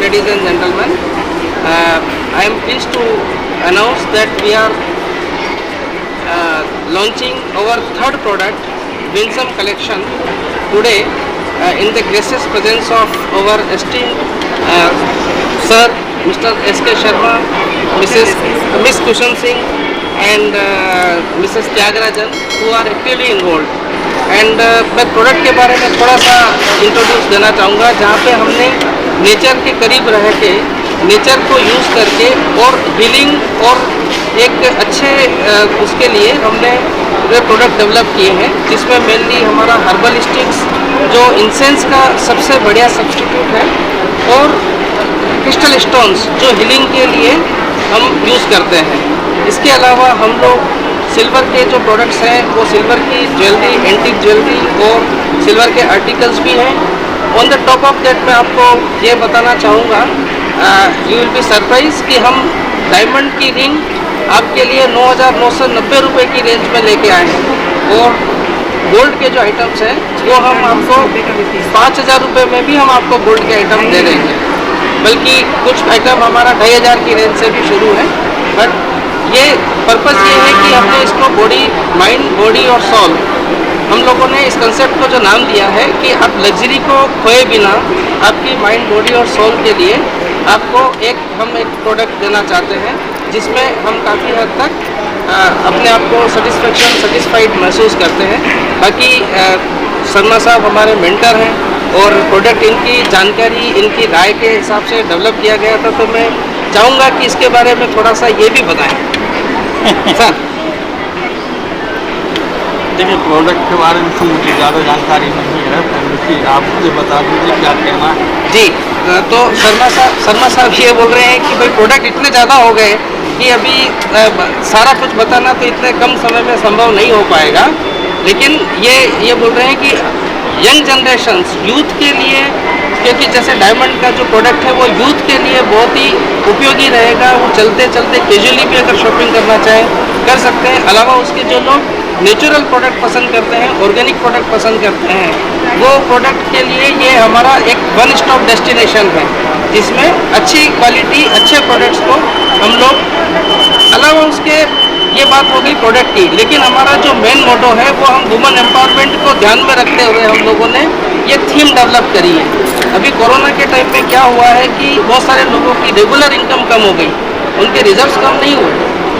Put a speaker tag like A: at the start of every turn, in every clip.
A: ladies and gentlemen. I am pleased to announce that we are launching our third product, Winsome Collection, today in the gracious presence of our esteemed Sir, Mr. S.K. Sharma, Miss Kushan Singh and Mrs. Tyagarajan, who are actively involved. And मैं product के बारे में थोड़ा सा introduce देना चाहूँगा, जहाँ पे हमने नेचर के करीब रह के नेचर को यूज़ करके और हीलिंग और एक अच्छे उसके लिए हमने प्रोडक्ट डेवलप किए हैं, जिसमें मेनली हमारा हर्बल स्टिक्स जो इंसेंस का सबसे बढ़िया सब्स्टिट्यूट है और क्रिस्टल स्टोन्स जो हीलिंग के लिए हम यूज़ करते हैं। इसके अलावा हम लोग सिल्वर के जो प्रोडक्ट्स हैं वो सिल्वर की ज्वेलरी, एंटीक ज्वेलरी और सिल्वर के आर्टिकल्स भी हैं। On the top of that मैं आपको ये बताना चाहूँगा, यू विल बी सरप्राइज कि हम डायमंड की रिंग आपके लिए 9,990 रुपये की रेंज में लेके आए हैं और गोल्ड के जो आइटम्स हैं वो हम आपको 5,000 रुपये में भी हम आपको गोल्ड के आइटम दे रहे हैं, बल्कि कुछ आइटम हमारा 2,500 की रेंज से भी शुरू है। बट ये पर्पस ये है कि हमने इसको बॉडी, माइंड, बॉडी और सोल, हम लोगों ने इस कंसेप्ट को जो नाम दिया है कि आप लग्जरी को खोए बिना आपकी माइंड, बॉडी और सोल के लिए आपको हम एक प्रोडक्ट देना चाहते हैं, जिसमें हम काफ़ी हद तक अपने आप को सेटिस्फाइड महसूस करते हैं। बाकी शर्मा साहब हमारे मेंटर हैं और प्रोडक्ट इनकी जानकारी, इनकी राय के हिसाब से डेवलप किया गया था, तो मैं चाहूँगा कि इसके बारे में थोड़ा सा ये भी बताएं। सर
B: देखिए, प्रोडक्ट के बारे में तो मुझे ज़्यादा जानकारी नहीं है, तो आप मुझे बता दीजिए क्या कहना है।
A: जी, तो शर्मा साहब ये बोल रहे हैं कि भाई प्रोडक्ट इतने ज़्यादा हो गए कि अभी सारा कुछ बताना तो इतने कम समय में संभव नहीं हो पाएगा, लेकिन ये बोल रहे हैं कि यंग जनरेशन्स, यूथ के लिए, क्योंकि जैसे डायमंड का जो प्रोडक्ट है वो यूथ के लिए बहुत ही उपयोगी रहेगा। वो चलते चलते कैजुअली भी अगर शॉपिंग करना चाहें कर सकते हैं। अलावा उसके जो लोग नेचुरल प्रोडक्ट पसंद करते हैं, ऑर्गेनिक प्रोडक्ट पसंद करते हैं, वो प्रोडक्ट के लिए ये हमारा एक वन स्टॉप डेस्टिनेशन है, जिसमें अच्छी क्वालिटी, अच्छे प्रोडक्ट्स को हम लोग, अलावा उसके ये बात हो गई प्रोडक्ट की, लेकिन हमारा जो मेन मोटो है वो हम वुमेन एम्पावरमेंट को ध्यान में रखते हुए हम लोगों ने ये थीम डेवलप करी है। अभी कोरोना के टाइम में क्या हुआ है कि बहुत सारे लोगों की रेगुलर इनकम कम हो गई, उनके रिजर्व्स कम नहीं हुए,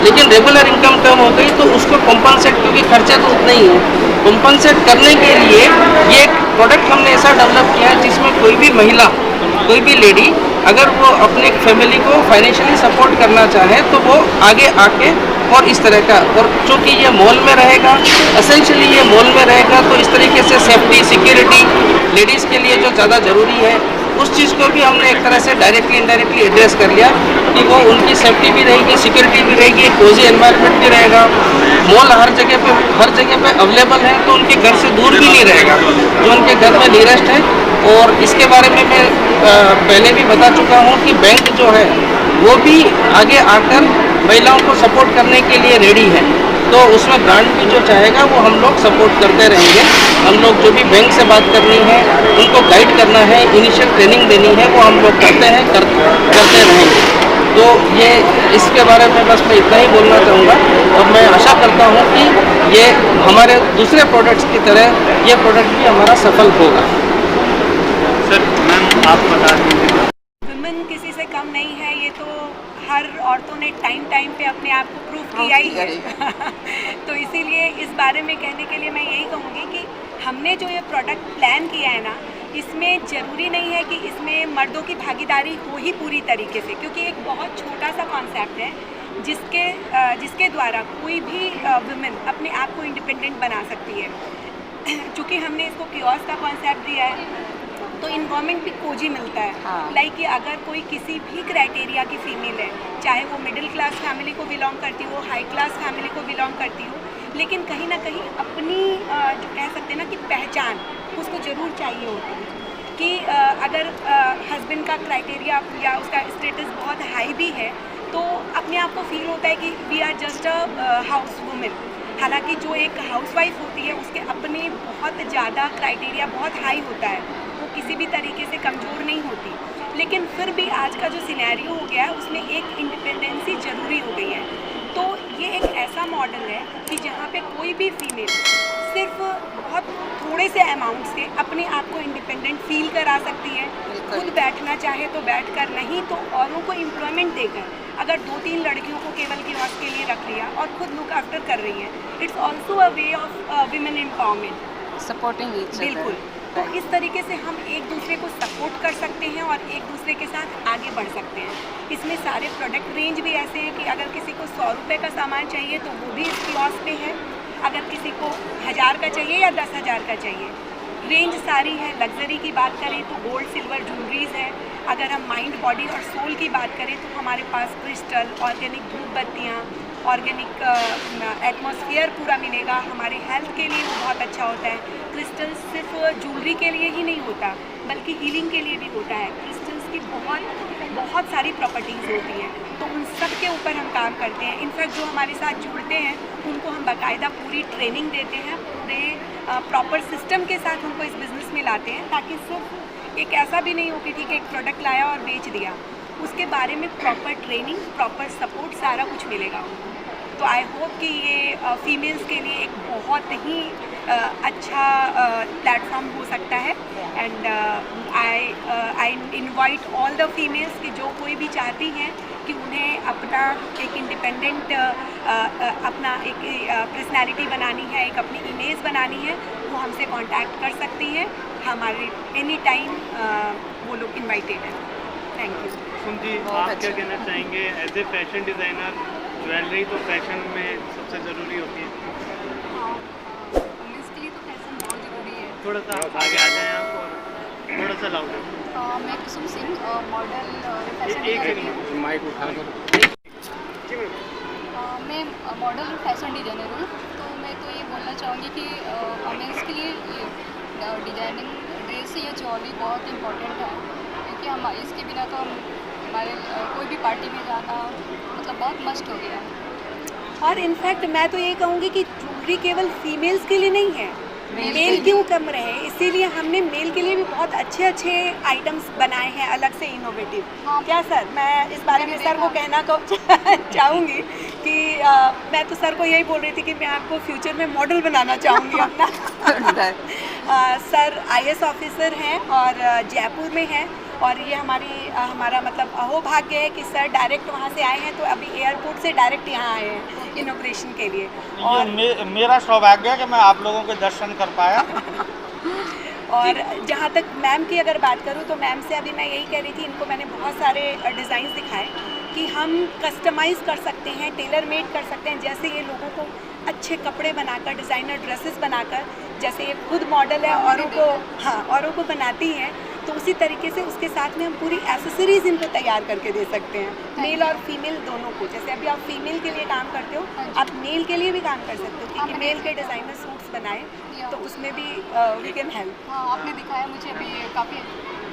A: लेकिन रेगुलर इनकम कम हो गई, तो उसको कॉम्पनसेट, क्योंकि खर्चे तो उतने ही हैं, कॉम्पनसेट करने के लिए ये एक प्रोडक्ट हमने ऐसा डेवलप किया है जिसमें कोई भी महिला, कोई भी लेडी अगर वो अपने फैमिली को फाइनेंशियली सपोर्ट करना चाहे तो वो आगे आके और इस तरह का, और चूँकि ये मॉल में रहेगा, एसेंशियली ये मॉल में रहेगा, तो इस तरीके से सेफ्टी, सिक्योरिटी लेडीज़ के लिए जो ज़्यादा ज़रूरी है, उस चीज़ को भी हमने एक तरह से डायरेक्टली इनडायरेक्टली एड्रेस कर लिया कि वो उनकी सेफ्टी भी रहेगी, सिक्योरिटी भी रहेगी, कोजी एनवायरनमेंट भी रहेगा। मॉल हर जगह पे अवेलेबल है, तो उनके घर से दूर भी नहीं रहेगा, जो उनके घर में नियरेस्ट है। और इसके बारे में मैं पहले भी बता चुका हूँ कि बैंक जो है वो भी आगे आकर महिलाओं को सपोर्ट करने के लिए रेडी है, तो उसमें ब्रांड भी जो चाहेगा वो हम लोग सपोर्ट करते रहेंगे। हम लोग जो भी बैंक से बात करनी है, उनको गाइड करना है, इनिशियल ट्रेनिंग देनी है, वो हम लोग करते रहेंगे। तो ये इसके बारे में बस मैं इतना ही बोलना चाहूँगा, और मैं आशा करता हूँ कि ये हमारे दूसरे प्रोडक्ट्स की तरह ये प्रोडक्ट भी हमारा सफल होगा।
B: सर मैम आप बता दीजिए।
C: वुमेन किसी से कम नहीं है, ये तो हर औरतों ने टाइम पे अपने आप को प्रूव किया ही है। तो इसीलिए इस बारे में कहने के लिए मैं यही कहूँगी कि हमने जो ये प्रोडक्ट प्लान किया है ना, इसमें ज़रूरी नहीं है कि इसमें मर्दों की भागीदारी हो ही पूरी तरीके से, क्योंकि एक बहुत छोटा सा कॉन्सेप्ट है जिसके द्वारा कोई भी वुमेन अपने आप को इंडिपेंडेंट बना सकती है। चूँकि हमने इसको कियोस्क का कॉन्सेप्ट दिया है, तो इन्वॉर्मेंट भी कोजी मिलता है। लाइक कि अगर कोई किसी भी क्राइटेरिया की फ़ीमेल है, चाहे वो मिडिल क्लास फैमिली को बिलोंग करती हो, हाई क्लास फैमिली को बिलोंग करती हो, लेकिन कहीं ना कहीं अपनी जो कह सकते हैं ना कि पहचान उसको ज़रूर चाहिए होती है। कि अगर हस्बैंड का क्राइटेरिया या उसका स्टेटस बहुत हाई भी है, तो अपने आप को फील होता है कि we are just a house women. हालांकि जो एक हाउसवाइफ होती है उसके अपने बहुत ज़्यादा क्राइटेरिया बहुत हाई होता है, वो किसी भी तरीके से कमज़ोर नहीं होती। लेकिन फिर भी आज का जो सिनेरियो हो गया है उसमें एक इंडिपेंडेंसी ज़रूरी हो गई है। तो ये एक ऐसा मॉडल है कि जहाँ पे कोई भी फीमेल सिर्फ बहुत थोड़े से अमाउंट से अपने आप को इंडिपेंडेंट फील करा सकती है। खुद बैठना चाहे तो बैठकर, नहीं तो औरों को एम्प्लॉयमेंट देकर, अगर 2-3 लड़कियों को केवल कियोस्क के लिए रख लिया और खुद लुक आफ्टर कर रही है, it's also a way of women empowerment,
D: supporting each other.
C: बिल्कुल। तो इस तरीके से हम एक दूसरे को सपोर्ट कर सकते हैं और एक दूसरे के साथ आगे बढ़ सकते हैं। इसमें सारे प्रोडक्ट रेंज भी ऐसे हैं कि अगर किसी को 100 रुपये का सामान चाहिए तो वो भी इस कियोस्क पे है, अगर किसी को 1000 का चाहिए या 10,000 का चाहिए। रेंज सारी है। लग्जरी की बात करें तो गोल्ड सिल्वर ज्वेलरीज है। अगर हम माइंड बॉडी और सोल की बात करें तो हमारे पास क्रिस्टल, ऑर्गेनिक धूप बत्तियाँ, ऑर्गेनिक एटमॉस्फेयर पूरा मिलेगा। हमारे हेल्थ के लिए वो बहुत अच्छा होता है। क्रिस्टल सिर्फ ज्वेलरी के लिए ही नहीं होता बल्कि हीलिंग के लिए भी होता है। क्रिस्टल्स की बहुत सारी प्रॉपर्टीज़ होती हैं, तो उन सब के ऊपर हम काम करते हैं। इनफैक्ट जो हमारे साथ जुड़ते हैं उनको हम बाकायदा पूरी ट्रेनिंग देते हैं, पूरे प्रॉपर सिस्टम के साथ उनको इस बिज़नेस में लाते हैं, ताकि सिर्फ एक ऐसा भी नहीं हो कि ठीक है एक प्रोडक्ट लाया और बेच दिया। उसके बारे में प्रॉपर ट्रेनिंग, प्रॉपर सपोर्ट, सारा कुछ मिलेगा उनको। तो आई होप कि ये फीमेल्स के लिए एक बहुत ही अच्छा प्लेटफॉर्म हो सकता है। And I invite all the females कि जो कोई भी चाहती हैं कि उन्हें अपना एक इंडिपेंडेंट अपना एक पर्सनैलिटी बनानी है, एक अपनी इमेज बनानी है, वो हमसे कांटेक्ट कर सकती हैं। हमारे एनी टाइम वो लोग इनवाइटेड हैं। Thank you.
E: सुन जी, आप क्या कहना चाहेंगे as a fashion designer? Jewellery तो फैशन में सबसे ज़रूरी होती है।
D: वुमेंस के लिए तो फैशन बहुत ज़रूरी है।
E: थोड़ा सा आगे आ जाएं आप और थोड़ा सा लाउड।
D: मैं कुसुम सिंह, मॉडल फैशन
E: एक
D: डिज़ाइनर हूँ।
B: माइक उठा कर
D: मैं मॉडल और फैशन डिज़ाइनर हूँ। तो मैं तो ये बोलना चाहूँगी कि वुमेंस के लिए ये डिज़ाइनिंग ड्रेस या ज्वेलरी बहुत इम्पोर्टेंट है, क्योंकि हम इसके बिना तो हमारे कोई भी पार्टी में जाना मतलब बहुत मस्ट हो गया है।
C: और इनफैक्ट मैं तो ये कहूँगी कि ज्वेलरी केवल फीमेल्स के लिए नहीं है, मेल क्यों कम रहे, इसीलिए हमने मेल के लिए भी बहुत अच्छे अच्छे आइटम्स बनाए हैं अलग से इनोवेटिव।
D: हाँ।
C: क्या सर, मैं इस बारे में सर को कहना चाहूँगी कि मैं तो सर को यही बोल रही थी कि मैं आपको फ्यूचर में मॉडल बनाना चाहूँगी अपना। सर IAS ऑफिसर हैं और जयपुर में हैं, और ये हमारा मतलब अहोभाग्य है कि सर डायरेक्ट वहाँ से आए हैं, तो अभी एयरपोर्ट से डायरेक्ट यहाँ आए हैं इनॉग्रेशन के लिए। और
B: मेरा सौभाग्य है कि मैं आप लोगों के दर्शन कर पाया।
C: और जहाँ तक मैम की अगर बात करूँ तो मैम से अभी मैं यही कह रही थी, इनको मैंने बहुत सारे डिज़ाइंस दिखाए कि हम कस्टमाइज़ कर सकते हैं, टेलर मेड कर सकते हैं। जैसे ये लोगों को अच्छे कपड़े बनाकर, डिज़ाइनर ड्रेसेस बनाकर, जैसे ये खुद मॉडल है औरों को बनाती हैं, तो उसी तरीके से उसके साथ में हम पूरी एसेसरीज़ इनको तैयार करके दे सकते हैं, मेल और फीमेल दोनों को। जैसे अभी आप फीमेल के लिए काम करते हो, आप मेल के लिए भी काम कर सकते हो कि मेल के डिज़ाइनर सूट्स बनाए, तो उसमें भी वी कैन हेल्प।
D: हाँ, आपने दिखाया मुझे, अभी काफ़ी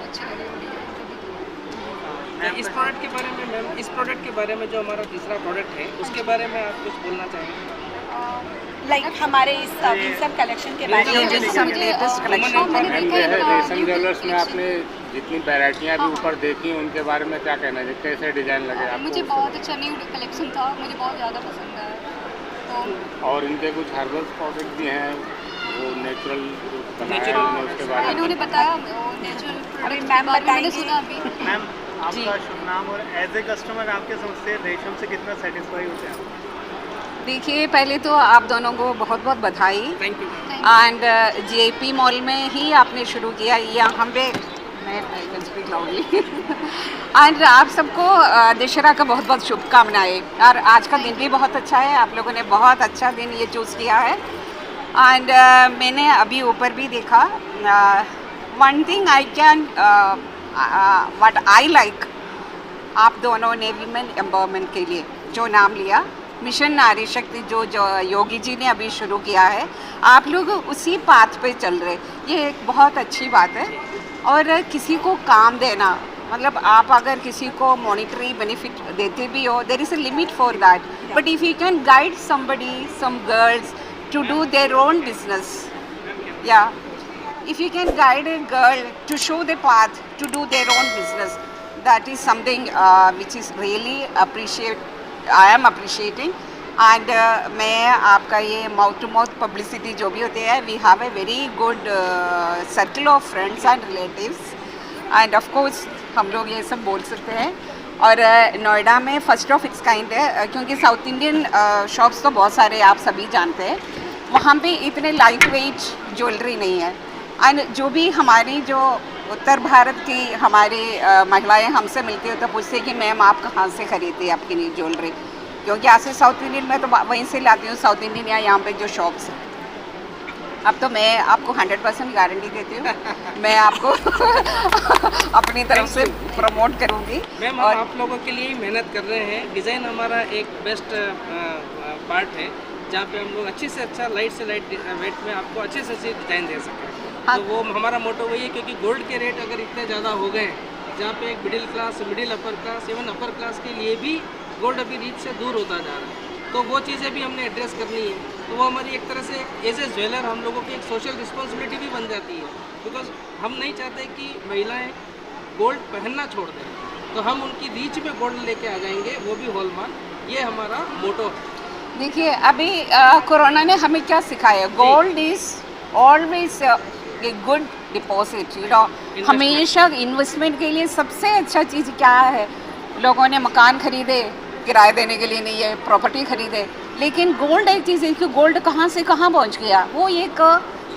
D: अच्छी लगी।
A: इस प्रोडक्ट के बारे में मैम, इस प्रोडक्ट के बारे में जो हमारा तीसरा प्रोडक्ट है उसके बारे में आप कुछ बोलना चाहेंगे?
C: लाइक हमारे इस विंसम कलेक्शन के बारे में।
D: रेशम
B: ज्वेलर्स में आपने जितनी वैरायटियाँ भी ऊपर देखी उनके बारे में क्या कहना है, कैसे डिज़ाइन लगे आपको?
D: मुझे बहुत अच्छा न्यू कलेक्शन था, मुझे बहुत ज़्यादा पसंद आया। तो
B: और इनके कुछ हर्बल प्रोडक्ट भी हैं, वो नेचुरल बनाए हैं, उसके बारे में
D: इन्होंने बताया नेचुरल प्रोडक्ट
C: मैम
D: मैंने सुना अभी।
E: मैम, आपका शुभ नाम और एज ए कस्टमर आपके समझ से रेशम से कितना सेटिस्फाई होते हैं आप?
F: देखिए, पहले तो आप दोनों को बहुत बहुत बधाई।
A: Thank you.
F: And JP mall में ही आपने शुरू किया, यहाँ पे मैं स्पीक लाउडली। एंड आप सबको दशहरा का बहुत बहुत शुभकामनाएं। और आज का दिन भी बहुत अच्छा है, आप लोगों ने बहुत अच्छा दिन ये चूज़ किया है। एंड मैंने अभी ऊपर भी देखा, one thing I can what I like, आप दोनों ने वीमेन एम्पावरमेंट के लिए जो नाम लिया, मिशन नारी शक्ति जो योगी जी ने अभी शुरू किया है, आप लोग उसी पाथ पे चल रहे, ये एक बहुत अच्छी बात है। और किसी को काम देना, मतलब आप अगर किसी को मॉनिटरी बेनिफिट देते भी हो, there is a limit for that, but if you can guide somebody, some girls to do their own business, या if you can guide a girl to show the path to do their own business, that is something which is really I am appreciating. And मैं आपका ये mouth to mouth publicity जो भी होती है, we have a very good circle of friends and relatives, and of course हम लोग ये सब बोल सकते हैं. और नोएडा में फर्स्ट ऑफ इट्स काइंड है, क्योंकि साउथ इंडियन शॉप्स तो बहुत सारे आप सभी जानते हैं, वहाँ पे इतने लाइट वेट ज्वेलरी नहीं है. एंड जो भी हमारी जो उत्तर भारत की हमारी महिलाएं हमसे मिलती हो तो पूछते कि मैम आप कहाँ से खरीदती है आपकी नई ज्वेलरी, क्योंकि आज से साउथ इंडियन में तो वहीं से लाती हूँ, साउथ इंडियन या यहाँ पे जो शॉप्स हैं. अब तो मैं आपको 100% गारंटी देती हूँ, मैं आपको अपनी तरफ से प्रमोट करूँगी.
A: मैम हम आप लोगों के लिए ही मेहनत कर रहे हैं. डिज़ाइन हमारा एक बेस्ट पार्ट है जहाँ पे हम लोग अच्छे से अच्छा लाइट से लाइट वेट में आपको अच्छे से अच्छी डिज़ाइन दे सकें.
F: हाँ.
A: तो वो हमारा मोटो वही है, क्योंकि गोल्ड के रेट अगर इतने ज़्यादा हो गए जहाँ पे एक middle class, middle upper class, even upper class के लिए भी गोल्ड अभी रीच से दूर होता जा रहा है. तो वो चीज़ें भी हमने एड्रेस करनी है. तो वो हमारी एक तरह से एज ए ज्वेलर हम लोगों की एक सोशल रिस्पॉन्सिबिलिटी भी बन जाती है, बिकॉज हम नहीं चाहते कि महिलाएं गोल्ड पहनना छोड़ दें. तो हम उनकी रीच में गोल्ड लेके आ जाएंगे, वो भी हॉलमार्क. ये हमारा मोटो है.
F: देखिए अभी कोरोना ने हमें क्या सिखाया, gold is always a good deposit, you know. हमेशा इन्वेस्टमेंट के लिए सबसे अच्छा चीज़ क्या है, लोगों ने मकान खरीदे किराए देने के लिए नहीं है, प्रॉपर्टी खरीदे, लेकिन गोल्ड एक चीज़ है कि गोल्ड कहाँ से कहाँ पहुँच गया, वो एक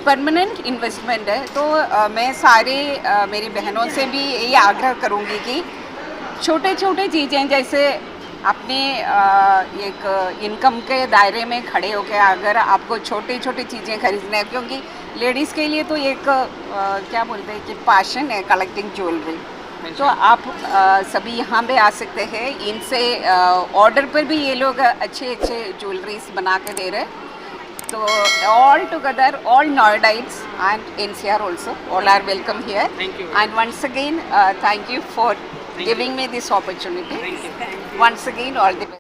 F: परमानेंट इन्वेस्टमेंट है. तो मैं सारे मेरी बहनों से भी ये आग्रह करूँगी कि छोटे छोटे चीज़ें जैसे अपने एक इनकम के दायरे में खड़े होकर अगर आपको छोटी छोटी चीज़ें खरीदना है, क्योंकि लेडीज़ के लिए तो एक क्या बोलते हैं कि पैशन है कलेक्टिंग ज्वेलरी. तो आप सभी यहाँ पे आ सकते हैं. इनसे ऑर्डर पर भी ये लोग अच्छे अच्छे ज्वेलरीज बना के दे रहे हैं. तो all together all Noidaites and NCR also all are welcome here.
A: Thank you.
F: And once again thank you for giving me this opportunity.
A: Thank you.
F: Once again all the